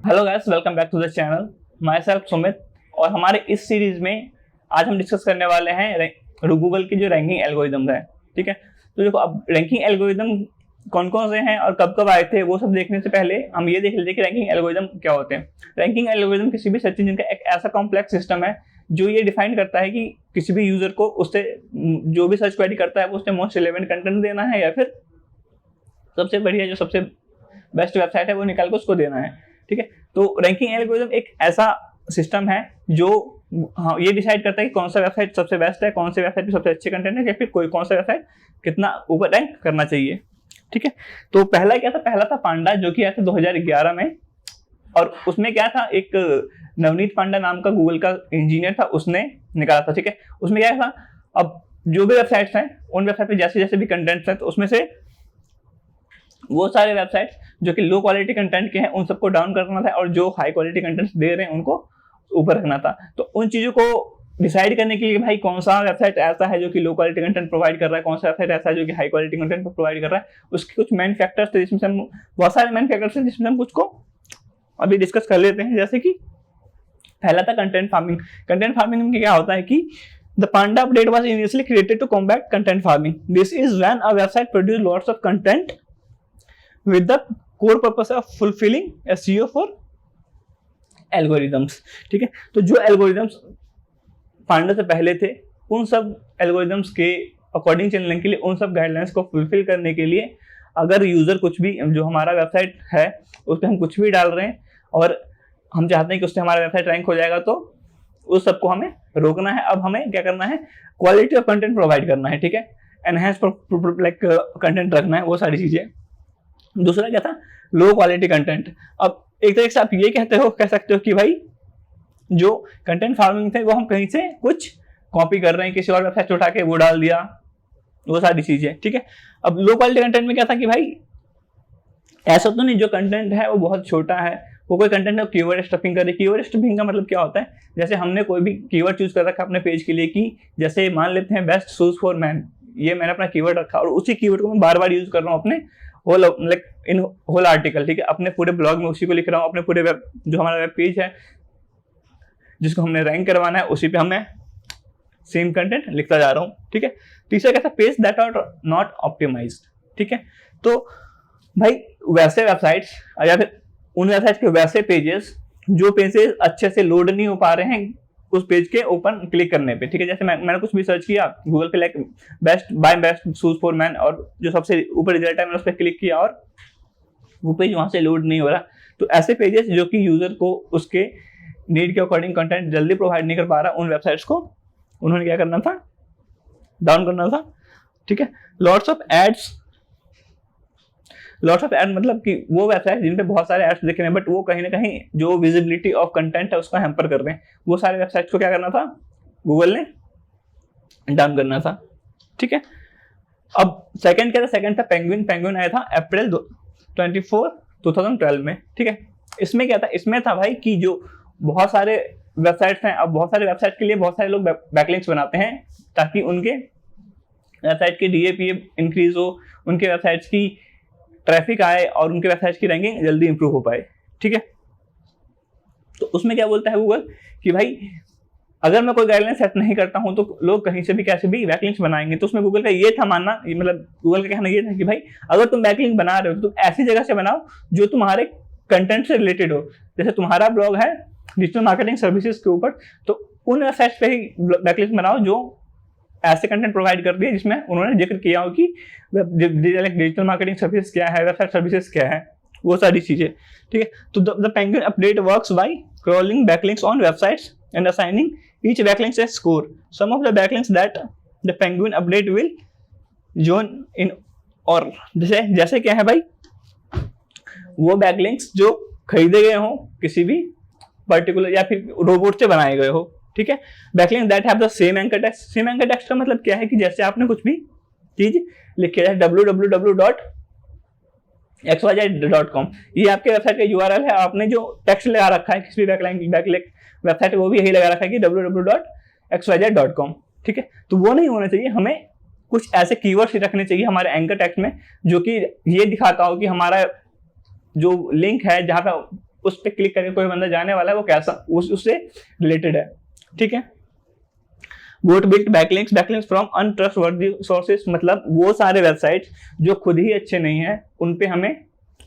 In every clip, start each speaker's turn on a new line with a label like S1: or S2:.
S1: Hello guys, welcome back to the channel. Myself Sumit. और हमारे इस सीरीज में आज हम डिस्कस करने वाले हैं गूगल की जो रैंकिंग एल्गोरिदम है। ठीक है, तो देखो अब रैंकिंग एल्गोरिदम कौन कौन से हैं और कब कब आए थे वो सब देखने से पहले हम ये देख लेते हैं कि रैंकिंग एल्गोरिदम क्या होते हैं। रैंकिंग एल्गोरिदम किसी भी सर्च इंजन का एक ऐसा कॉम्प्लेक्स सिस्टम है जो ये डिफाइन करता है कि किसी भी यूजर को उससे जो भी सर्च क्वेरी करता है वो उससे मोस्ट रिलेवेंट कंटेंट देना है या फिर सबसे बढ़िया जो सबसे बेस्ट वेबसाइट है वो निकाल के उसको देना है। ठीक है, तो रैंकिंग एल्गोरिदम एक ऐसा सिस्टम है जो ये डिसाइड करता है कि कौन सा वेबसाइट सबसे बेस्ट है, कौन से वेबसाइट पे सबसे अच्छे कंटेंट है या फिर कोई कौन सा वेबसाइट कितना ऊपर रैंक करना चाहिए। ठीक है, तो पहला क्या था? पहला था पांडा, जो कि आया था 2011 में। और उसमें क्या था, एक नवनीत पांडा नाम का गूगल का इंजीनियर था, उसने निकाला था। ठीक है, उसमें क्या था, अब जो भी वेबसाइट्स हैं उन वेबसाइट पे जैसे जैसे भी कंटेंट्स हैं तो उसमें से वो सारे वेबसाइट्स जो कि लो क्वालिटी कंटेंट के हैं उन सबको डाउन करना था और जो हाई क्वालिटी कंटेंट दे रहे हैं उनको ऊपर रखना था। तो उन चीजों को डिसाइड करने के लिए भाई कौन सा वेबसाइट ऐसा है जो कि लो क्वालिटी कंटेंट प्रोवाइड कर रहा है, कौन सा वेबसाइट ऐसा है जो कि हाई क्वालिटी कंटेंट प्रोवाइड कर रहा है, उसके कुछ मेन फैक्टर्स थे जिसमें से हम बहुत सारे मेन फैक्टर्स हैं जिसमें हम कुछ को अभी डिस्कस कर लेते हैं। जैसे कि पहला था कंटेंट फार्मिंग। कंटेंट फार्मिंग में क्या होता है कि The Panda update was initially created to combat content farming. This is when a website produces lots of content with the core purpose of fulfilling SEO for algorithms. ठीक है, तो जो algorithms पांडा से पहले थे उन सब एल्गोरिदम्स के अकॉर्डिंग चलने के लिए, उन सब गाइडलाइंस को फुलफिल करने के लिए अगर यूजर कुछ भी, जो हमारा वेबसाइट है उस पर हम कुछ भी डाल रहे हैं और हम चाहते हैं कि उससे हमारा वेबसाइट रैंक हो जाएगा, तो उस सबको हमें रोकना है। अब हमें क्या करना है, क्वालिटी ऑफ कंटेंट प्रोवाइड करना है। ठीक है, एनहांस लाइक कंटेंट रखना है, वो सारी चीजें। दूसरा क्या था, लो क्वालिटी कंटेंट। अब एक तरीके से आप ये कह सकते हो कि भाई जो कंटेंट फार्मिंग थे वो हम कहीं से कुछ कॉपी कर रहे हैं, किसी और वेबसाइट से उठा के वो डाल दिया, वो सारी चीजें। ठीक है, अब लो क्वालिटी कंटेंट में क्या था कि भाई ऐसा तो नहीं जो कंटेंट है वो बहुत छोटा है, वो कोई कंटेंट है कीवर्ड स्टफिंग करे। कीवर्ड स्टफिंग का मतलब क्या होता है, जैसे हमने कोई भी कीवर्ड चूज कर रखा अपने पेज के लिए कि जैसे मान लेते हैं बेस्ट शूज फॉर मैन, ये मैंने अपना कीवर्ड रखा और उसी कीवर्ड को मैं बार बार यूज कर रहा हूँ अपने whole like in whole article. ठीक है, अपने पूरे ब्लॉग में उसी को लिख रहा हूँ, अपने पूरे वेब जो हमारा वेब पेज है जिसको हमने रैंक करवाना है उसी पे हमें सेम कंटेंट लिखता जा रहा हूँ। ठीक है, तीसरा क्या था, page that are not optimised. ठीक है, तो भाई वैसे वेबसाइट्स या फिर उन वेबसाइट के वैसे पेजेस जो पेजेस अच्छे से लोड नहीं हो पा रहे हैं उस पेज के ऊपर क्लिक करने पे। ठीक है, जैसे मैंने कुछ भी सर्च किया गूगल पे like best shoes for man और जो सबसे ऊपर रिजल्ट है मैंने उस पर क्लिक किया और वो पेज वहां से लोड नहीं हो रहा। तो ऐसे पेजेस जो कि यूजर को उसके नीड के अकॉर्डिंग कंटेंट जल्दी प्रोवाइड नहीं कर पा रहा, उन वेबसाइट्स को उन्होंने क्या करना था, डाउन करना था। ठीक है, लॉट्स ऑफ एड्स मतलब कि वो वेबसाइट जिन पे बहुत सारे एड्स दिख रहे हैं बट वो कहीं ना कहीं जो विजिबिलिटी ऑफ कंटेंट है उसका हैम्पर कर रहे हैं, वो सारे वेबसाइट्स को क्या करना था, गूगल ने डाउन करना था। ठीक है, अब सेकंड क्या था, सेकंड था पेंगुइन आया था अप्रैल 24, 2012 में। ठीक है, इसमें क्या था, इसमें था भाई कि जो बहुत सारे वेबसाइट्स हैं, अब बहुत सारे वेबसाइट के लिए बहुत सारे लोग बैकलिंक्स बनाते हैं ताकि उनके वेबसाइट की DAPA इंक्रीज हो, उनके वेबसाइट्स की ट्रैफिक आए और उनके वेबसाइट की रैंकिंग जल्दी इंप्रूव हो पाए। ठीक है, तो उसमें क्या बोलता है गूगल कि भाई अगर मैं कोई गाइडलाइन सेट नहीं करता हूं तो लोग कहीं से भी कैसे भी बैकलिंक्स बनाएंगे। तो उसमें गूगल का ये था मानना, मतलब गूगल का कहना ये था कि भाई अगर तुम बैकलिंक बना रहे हो तो तुम ऐसी जगह से बनाओ जो तुम्हारे कंटेंट से रिलेटेड हो। जैसे तुम्हारा ब्लॉग है डिजिटल मार्केटिंग सर्विसेज के ऊपर, तो उन वेबसाइट पे ही बैकलिंक बनाओ जो ऐसे कंटेंट प्रोवाइड कर दिए जिसमें उन्होंने जिक्र किया हो कि डिजिटल मार्केटिंग सर्विस क्या है, वेबसाइट सर्विसेज क्या है, वो सारी चीजें। ठीक है, तो the Penguin update works by crawling backlinks on websites and assigning each backlinks a score. Some of the backlinks that the Penguin update will zone in, और जैसे क्या है भाई, वो बैकलिंक्स जो खरीदे गए हो किसी भी पर्टिकुलर या फिर रोबोट से बनाए गए हो। ठीक है, backlink that have the same anchor text. Same anchor text का मतलब क्या है कि जैसे आपने कुछ भी चीज लिखी है www.xyz.com, ये आपके वेबसाइट का URL है, आपने जो टेक्स्ट लगा रखा है किसी भी बैकलिंक वेबसाइट वो भी यही लगा रखा है कि www.xyz.com। ठीक है, तो वो नहीं होना चाहिए, हमें कुछ ऐसे कीवर्ड्स रखने चाहिए हमारे एंकर टेक्स्ट में जो कि ये दिखाता हो कि हमारा जो लिंक है जहाँ पे उस पर क्लिक करके कोई बंदा जाने वाला है वो कैसा उससे रिलेटेड है, ठीक है। गोट बिल्ट बैकलिंक्स फ्रॉम अनट्रस्टवर्दी सोर्सेस, मतलब वो सारे वेबसाइट जो खुद ही अच्छे नहीं है उन पे हमें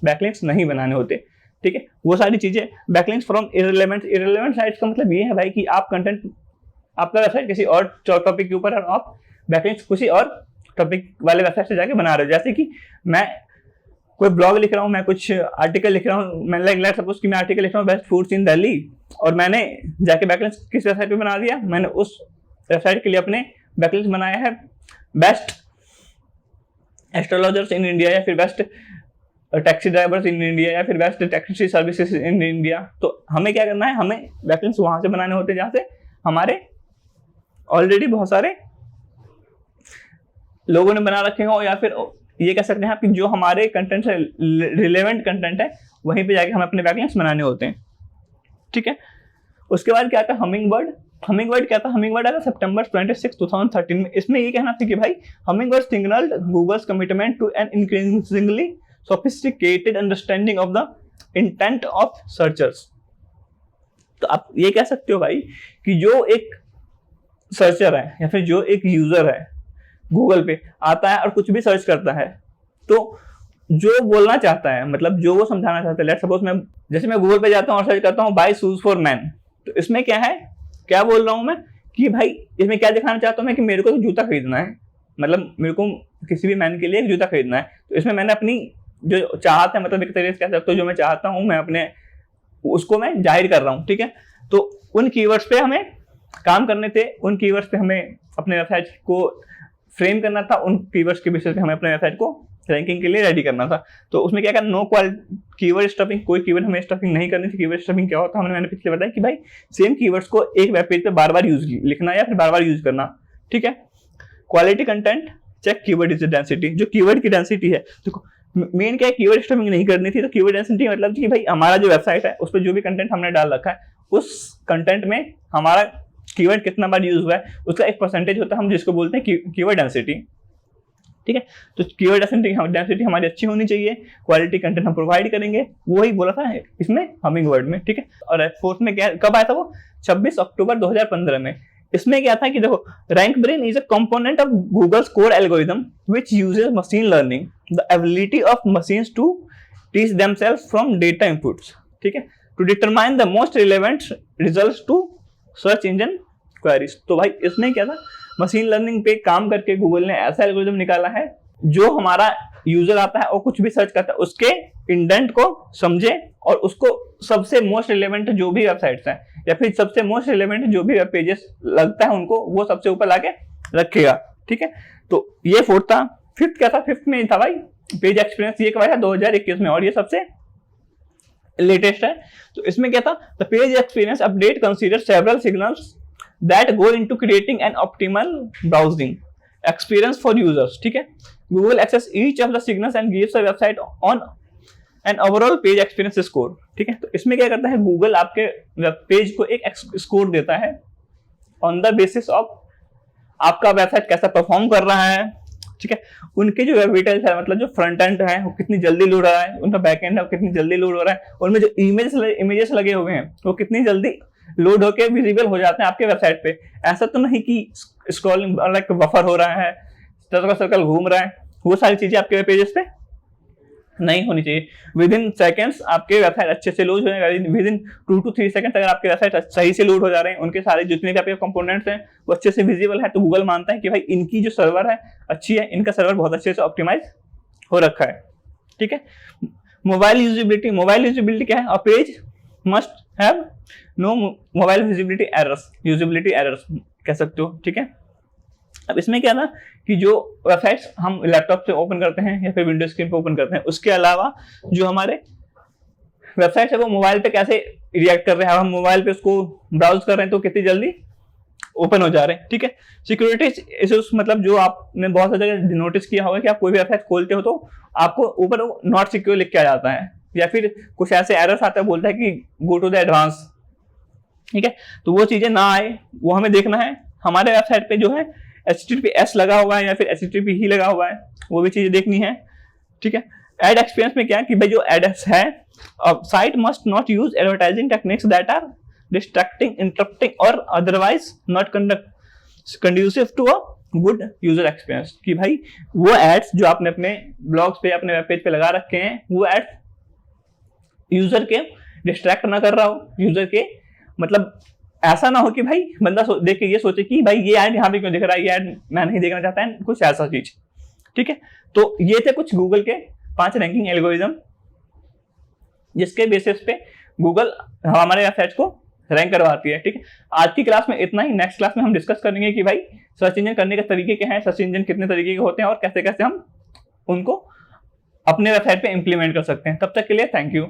S1: बैकलिंक्स नहीं बनाने होते, ठीक है। वो सारी चीजें। बैकलिंक्स फ्रॉम इररिलेवेंट साइट्स का मतलब ये है भाई कि आप कंटेंट, आपका वेबसाइट किसी और टॉपिक के ऊपर है, आप बैकलिंक्स किसी और टॉपिक वाले वेबसाइट से जाके बना रहे हो। जैसे कि मैं कोई ब्लॉग लिख रहा हूँ, मैं कुछ आर्टिकल लिख रहा हूँ, मैं लाइक सपोज कि मैं आर्टिकल लिख रहा हूँ बेस्ट फूड्स इन दिल्ली, और मैंने जाके बैकलिंक्स किस वेबसाइट पे बना दिया, मैंने उस वेबसाइट के लिए अपने बैकलिंक्स बनाया है बेस्ट एस्ट्रोलॉजर्स इन इंडिया, या फिर best taxi drivers in India, या फिर best taxi services in India. तो हमें क्या करना है, हमें बैकलिंक्स वहां से बनाने होते हैं जहां से हमारे ऑलरेडी बहुत सारे लोगों ने बना रखे हो, या फिर ये कह सकते हैं कि जो हमारे कंटेंट से रिलेवेंट कंटेंट है वहीं पे जाके हमें अपने बैकलिंक्स बनाने होते हैं, ठीक है। उसके बाद क्या था, हमिंगबर्ड क्या था, हमिंगबर्ड आया सितंबर 26, 2013 में। इसमें ये कहना था कि भाई Hummingbird signalled Google's commitment to an increasingly sophisticated understanding of the intent of searchers. तो आप ये कह सकते हो भाई कि जो एक सर्चर है या फिर जो एक यूजर है गूगल पे आता है और कुछ भी सर्च करता है, तो जो बोलना चाहता है, मतलब जो वो समझाना चाहता है, लेट्स सपोज मैं गूगल पे जाता हूँ और सर्च करता हूँ बाय शूज फॉर मैन, तो इसमें क्या है, क्या बोल रहा हूँ मैं कि भाई इसमें क्या दिखाना चाहता हूँ मैं कि मेरे को जूता खरीदना है, मतलब मेरे को किसी भी मैन के लिए एक जूता खरीदना है। तो इसमें मैंने अपनी जो चाहत है, मतलब एक तरीके से कह सकते हो जो मैं चाहता हूँ मैं अपने उसको मैं जाहिर कर रहा हूँ, ठीक है। तो उन कीवर्ड्स पे हमें काम करने थे, उन कीवर्ड्स पे हमें अपने वेबसाइट को फ्रेम करना था, उन कीवर्ड्स के बेसिस पे हमें अपने वेबसाइट को रैंकिंग के लिए रेडी करना था। तो उसमें क्या करना, नो कीवर्ड स्टफिंग, कोई कीवर्ड हमें स्टफिंग नहीं करनी थी। कीवर्ड स्टफिंग क्या होता है, मैंने पिछले बताया कि भाई सेम कीवर्ड्स को एक वेब पेज पे बार बार लिखना या फिर बार बार यूज करना, ठीक है। Quality content check keyword is density, जो कीवर्ड की डेंसिटी है, देखो मेन क्या है, कीवर्ड स्टफिंग नहीं करनी थी। तो कीवर्ड डेंसिटी मतलब कि भाई हमारा जो वेबसाइट है उस पर जो भी कंटेंट हमने डाल रखा है उस कंटेंट में हमारा कीवर्ड कितना बार यूज हुआ है उसका एक परसेंटेज होता है, हम जिसको बोलते हैं कीवर्ड डेंसिटी, ठीक है। तो कीवर्ड डेंसिटी हमारी अच्छी होनी चाहिए, क्वालिटी कंटेंट हम प्रोवाइड करेंगे, वही बोला था इसमें हमिंगबर्ड में, ठीक है। और फोर्थ में क्या, कब आया था वो, 26 अक्टूबर 2015 में। इसमें क्या था कि देखो, RankBrain is a component of Google's core algorithm which uses machine learning, the ability of machines to teach themselves from data inputs, ठीक है, to determine the most relevant results to search engine queries. तो भाई इसमें क्या था, machine learning पे काम करके गूगल ने ऐसा एल्गोरिथम निकाला है जो हमारा यूजर आता है और कुछ भी सर्च करता है उसके इंडेंट को समझे और उसको सबसे मोस्ट रिलेवेंट जो भी वेबसाइट्स हैं या फिर सबसे मोस्ट रिलेवेंट जो भी वेब पेजेस लगता है उनको वो सबसे ऊपर लाके रखेगा, ठीक है। तो ये फोर्थ था। फिफ्थ क्या था, फिफ्थ में था भाई पेज एक्सपीरियंस, ये करवाया 2021 में और ये सबसे लेटेस्ट है। तो इसमें क्या था, the page experience update consider several signals that go into creating an optimal browsing experience for users, ठीक है। Google access each of the signals and gives a website on an overall page experience score, ठीक है। तो इसमें क्या करता है, Google आपके वेब पेज को एक स्कोर देता है ऑन द बेसिस ऑफ आपका वेबसाइट कैसा परफॉर्म कर रहा है, ठीक है। उनके जो वेब डिटेल्स है, मतलब जो फ्रंट एंड है वो कितनी जल्दी लोड हो रहा है, उनका बैक एंड है वो कितनी जल्दी लोड हो रहा है, उनमें जो इमेजेस लगे हुए हैं वो कितनी जल्दी लोड होके विजिबल हो जाते हैं आपके वेबसाइट पे। ऐसा तो नहीं कि स्क्रॉलिंग लाइक बफर हो रहा है, सर्कल घूम रहा है, वो सारी चीजें आपके वेब पेजेस पे नहीं होनी चाहिए। विद इन सेकेंड्स आपके वेबसाइट अच्छे से लोड हो जाएगा, विद इन 2 to 3 सेकंड्स अगर आपके वेबसाइट सही से लोड हो जा रहे हैं, उनके सारे जितने भी आपके कंपोनेंट्स हैं वो अच्छे से विजिबल है, तो गूगल मानता है कि भाई इनकी जो सर्वर है अच्छी है, इनका सर्वर बहुत अच्छे से ऑप्टिमाइज हो रखा है, ठीक है। मोबाइल यूजिबिलिटी क्या है, a page must have no mobile usability errors कह सकते हो, ठीक है। अब इसमें क्या था कि जो वेबसाइट्स हम लैपटॉप से ओपन करते हैं या फिर विंडो स्क्रीन पे ओपन करते हैं, उसके अलावा जो हमारे वेबसाइट है वो मोबाइल पे कैसे रिएक्ट कर रहे हैं, हम मोबाइल पे उसको ब्राउज कर रहे हैं तो कितनी जल्दी ओपन हो जा रहे हैं, ठीक है। सिक्योरिटी इश्यूज, मतलब जो आपने बहुत सारी जगह नोटिस किया होगा कि आप कोई भी वेबसाइट खोलते हो तो आपको ऊपर नॉट सिक्योर लिख के आ जाता है, या फिर कुछ ऐसे एरर्स आता है, बोलता है कि गो टू द एडवांस, ठीक है। तो वो चीजें ना आए वो हमें देखना है। हमारे वेबसाइट पे जो है HTTPS लगा हुआ है या फिर HTTP ही लगा हुआ है, वो भी चीजें देखनी है, ठीक है। एड एक्सपीरियंस में क्या है कि भाई जो एड्स है, site must not use advertising techniques that are distracting, interrupting और otherwise not conducive to a good user experience. कि भाई वो एड्स जो आपने अपने ब्लॉग्स पे, अपने वेब पेज पे लगा रखे हैं, वो एड्स यूजर के डिस्ट्रैक्ट ना कर रहा हो, यूजर के मतलब ऐसा ना हो कि भाई बंदा देख के ये सोचे कि भाई ये ऐड यहाँ पे क्यों दिख रहा है, ये ऐड मैं नहीं देखना चाहता है, कुछ ऐसा चीज। ठीक है, तो ये थे कुछ गूगल के 5 रैंकिंग एल्गोरिदम जिसके बेसिस पे गूगल हमारे वेबसाइट को रैंक करवाती है। ठीक है, आज की क्लास में इतना ही। नेक्स्ट क्लास में हम डिस्कस करेंगे कि भाई सर्च इंजन करने के तरीके क्या हैं, सर्च इंजन कितने तरीके के होते हैं और कैसे कैसे हम उनको अपने वेबसाइट पे इंप्लीमेंट कर सकते हैं। तब तक के लिए थैंक यू।